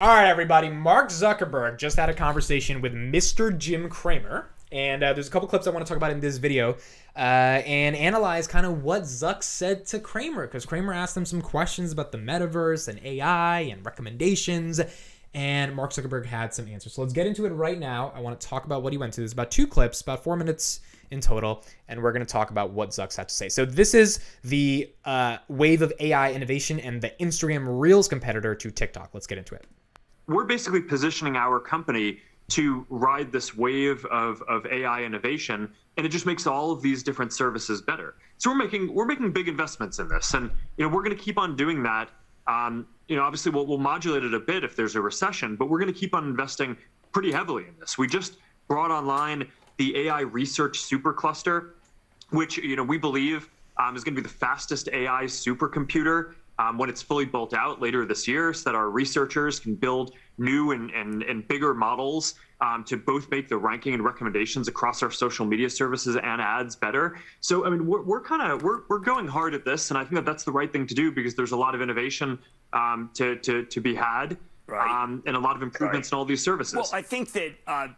All right, everybody. Mark Zuckerberg just had a conversation with Mr. Jim Cramer. And there's a couple clips I want to talk about in this video and analyze kind of what Zuck said to Cramer, because Cramer asked him some questions about the metaverse and AI and recommendations, and Mark Zuckerberg had some answers. So let's get into it right now. I want to talk about what he went to. There's about 2 clips, about 4 minutes in total, and we're going to talk about what Zuck's had to say. So this is the wave of AI innovation and the Instagram Reels competitor to TikTok. Let's get into it. We're basically positioning our company to ride this wave of AI innovation, and it just makes all of these different services better. So we're making big investments in this, and we're going to keep on doing that. Obviously we'll modulate it a bit if there's a recession, but we're going to keep on investing pretty heavily in this. We just brought online the AI research supercluster, which we believe is going to be the fastest AI supercomputer when it's fully built out later this year, so that our researchers can build new and bigger models to both make the ranking and recommendations across our social media services and ads better. So I mean, we're going hard at this, and I think that that's the right thing to do, because there's a lot of innovation to be had, and a lot of improvements in all these services. Well, I think that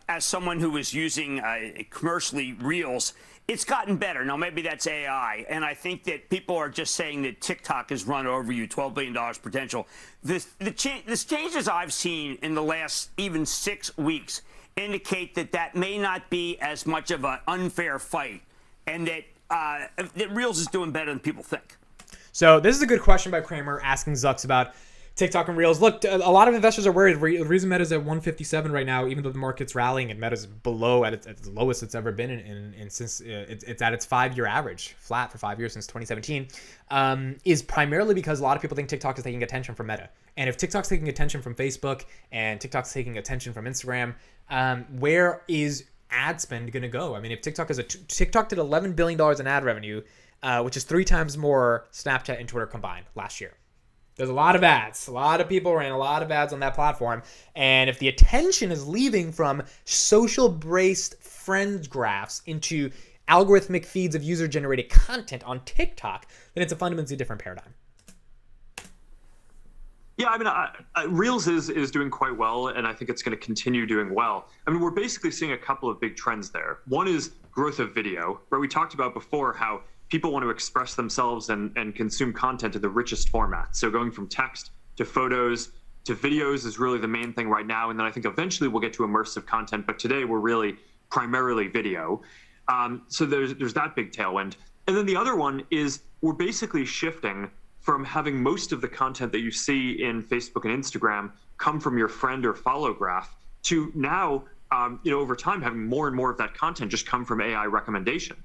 as someone who was using commercially Reels, it's gotten better. Now, maybe that's AI, and I think that people are just saying that TikTok has run over you, $12 billion potential. The changes I've seen in the last even 6 weeks indicate that may not be as much of an unfair fight, and that Reels is doing better than people think. So this is a good question by Cramer asking Zucks about TikTok and Reels. Look, a lot of investors are worried. The reason Meta's at 157 right now, even though the market's rallying, and Meta's below at its lowest it's ever been in since it's at its 5-year average, flat for 5 years since 2017, is primarily because a lot of people think TikTok is taking attention from Meta. And if TikTok's taking attention from Facebook and TikTok's taking attention from Instagram, where is ad spend going to go? I mean, if TikTok did $11 billion in ad revenue, which is 3 times more Snapchat and Twitter combined last year. There's a lot of ads. A lot of people ran a lot of ads on that platform. And if the attention is leaving from social-based friend graphs into algorithmic feeds of user-generated content on TikTok, then it's a fundamentally different paradigm. Yeah, I mean, Reels is doing quite well, and I think it's going to continue doing well. I mean, we're basically seeing a couple of big trends there. One is growth of video, where we talked about before how people want to express themselves and consume content in the richest format. So going from text to photos to videos is really the main thing right now. And then I think eventually we'll get to immersive content, but today we're really primarily video. So there's that big tailwind. And then the other one is we're basically shifting from having most of the content that you see in Facebook and Instagram come from your friend or follow graph to now, over time, having more and more of that content just come from AI recommendation.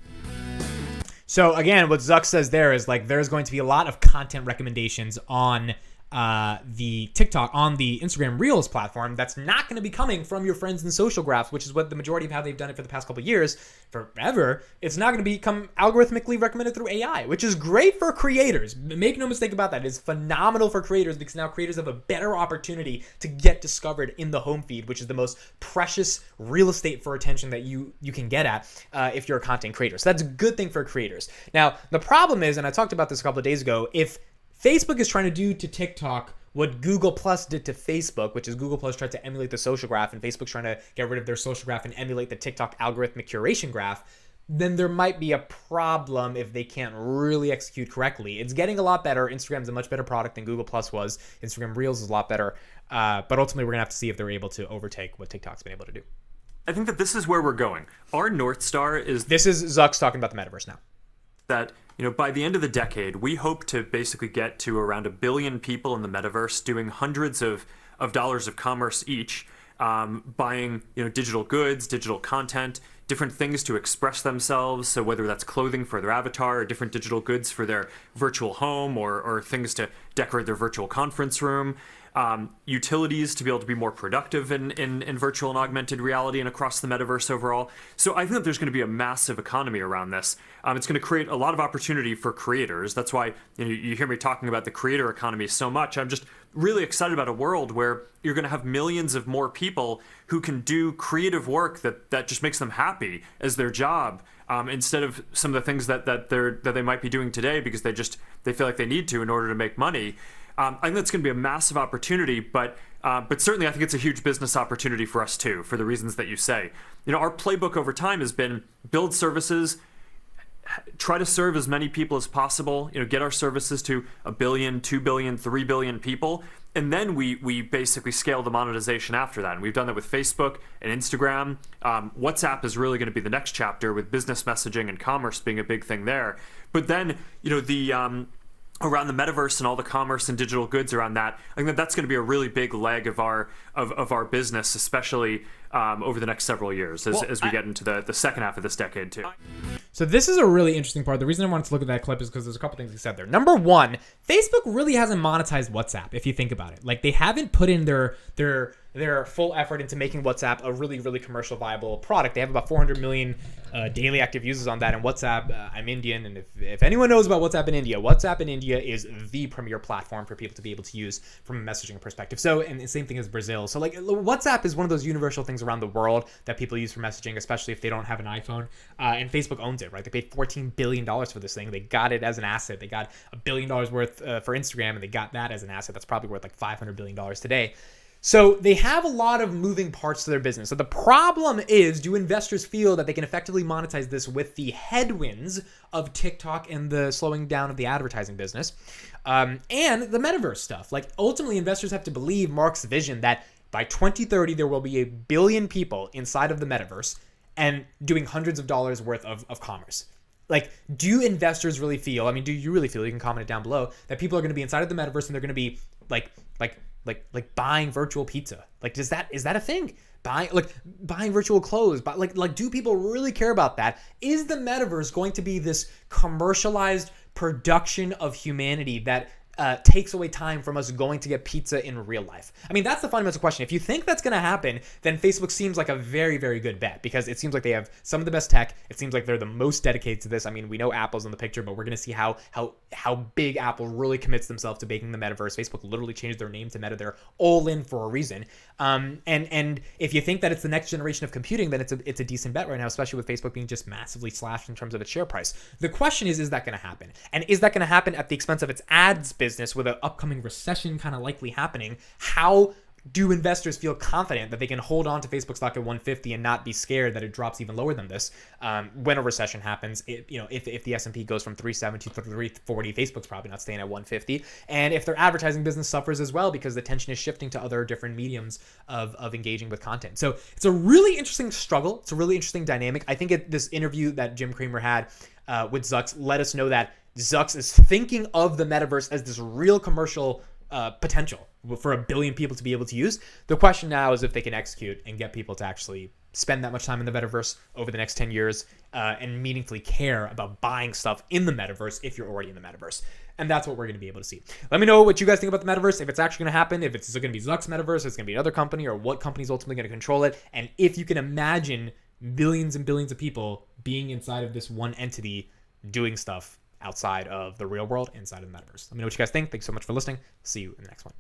So again, what Zuck says there is like there's going to be a lot of content recommendations on the TikTok, on the Instagram Reels platform that's not going to be coming from your friends and social graphs, which is what the majority of how they've done it for the past couple of years. Forever, it's not going to become algorithmically recommended through AI, which is great for creators. Make no mistake about that. It's phenomenal for creators because now creators have a better opportunity to get discovered in the home feed, which is the most precious real estate for attention that you can get at if you're a content creator. So that's a good thing for creators. Now, the problem is, and I talked about this a couple of days ago, if Facebook is trying to do to TikTok what Google Plus did to Facebook, which is Google Plus tried to emulate the social graph, and Facebook's trying to get rid of their social graph and emulate the TikTok algorithmic curation graph, then there might be a problem if they can't really execute correctly. It's getting a lot better. Instagram's a much better product than Google Plus was. Instagram Reels is a lot better. But ultimately, we're going to have to see if they're able to overtake what TikTok's been able to do. I think that this is where we're going. Our North Star is... This is Zuck's talking about the metaverse now. That by the end of the decade, we hope to basically get to around 1 billion people in the metaverse doing hundreds of dollars of commerce each, buying digital goods, digital content, different things to express themselves. So whether that's clothing for their avatar or different digital goods for their virtual home or things to decorate their virtual conference room. Utilities to be able to be more productive in virtual and augmented reality and across the metaverse overall. So I think that there's going to be a massive economy around this. It's going to create a lot of opportunity for creators. That's why you hear me talking about the creator economy so much. I'm just really excited about a world where you're going to have millions of more people who can do creative work that just makes them happy as their job, instead of some of the things that they might be doing today because they feel like they need to in order to make money. I think that's going to be a massive opportunity, but But certainly, I think it's a huge business opportunity for us too, for the reasons that you say. Our playbook over time has been build services, try to serve as many people as possible, get our services to 1 billion, 2 billion, 3 billion people, and then we basically scale the monetization after that. And we've done that with Facebook and Instagram. WhatsApp is really going to be the next chapter, with business messaging and commerce being a big thing there. But then, around the metaverse and all the commerce and digital goods around that, I think that's going to be a really big leg of our business, especially over the next several years as we get into the second half of this decade too. So this is a really interesting part. The reason I wanted to look at that clip is because there's a couple things he said there. Number one, Facebook really hasn't monetized WhatsApp, if you think about it. Like, they haven't put in their full effort into making WhatsApp a really, really commercial viable product. They have about 400 million daily active users on that. And WhatsApp, I'm Indian, and if anyone knows about WhatsApp in India is the premier platform for people to be able to use from a messaging perspective. So, and the same thing as Brazil. So, like, WhatsApp is one of those universal things around the world that people use for messaging, especially if they don't have an iPhone. And Facebook owns it, right? They paid $14 billion for this thing. They got it as an asset. They got $1 billion worth for Instagram, and they got that as an asset. That's probably worth like $500 billion today. So they have a lot of moving parts to their business. So the problem is, do investors feel that they can effectively monetize this with the headwinds of TikTok and the slowing down of the advertising business and the metaverse stuff? Like, ultimately, investors have to believe Mark's vision that by 2030, there will be 1 billion people inside of the metaverse and doing hundreds of dollars worth of commerce. Like, do investors really feel, I mean, do you really feel, you can comment it down below, that people are going to be inside of the metaverse and they're going to be like buying virtual pizza? Like, is that a thing? Buying virtual clothes, but like do people really care about that? Is the metaverse going to be this commercialized production of humanity that takes away time from us going to get pizza in real life? I mean, that's the fundamental question. If you think that's going to happen, then Facebook seems like a very, very good bet, because it seems like they have some of the best tech. It seems like they're the most dedicated to this. I mean, we know Apple's in the picture, but we're going to see how big Apple really commits themselves to making the metaverse. Facebook literally changed their name to Meta. They're all in for a reason. And if you think that it's the next generation of computing, then it's a decent bet right now, especially with Facebook being just massively slashed in terms of its share price. The question is that going to happen? And is that going to happen at the expense of its ads business, with an upcoming recession kind of likely happening? How do investors feel confident that they can hold on to Facebook stock at 150 and not be scared that it drops even lower than this when a recession happens? If the S&P goes from 370 to 340, Facebook's probably not staying at 150. And if their advertising business suffers as well, because the attention is shifting to other different mediums of engaging with content. So it's a really interesting struggle. It's a really interesting dynamic. I think this interview that Jim Cramer had with Zucks let us know that Zucks is thinking of the metaverse as this real commercial potential for 1 billion people to be able to use. The question now is if they can execute and get people to actually spend that much time in the metaverse over the next 10 years and meaningfully care about buying stuff in the metaverse if you're already in the metaverse. And that's what we're going to be able to see. Let me know what you guys think about the metaverse, if it's actually going to happen, if it's going to be Zuck's metaverse, if it's going to be another company, or what company is ultimately going to control it, and if you can imagine billions and billions of people being inside of this one entity doing stuff outside of the real world, inside of the metaverse. Let me know what you guys think. Thanks so much for listening. See you in the next one.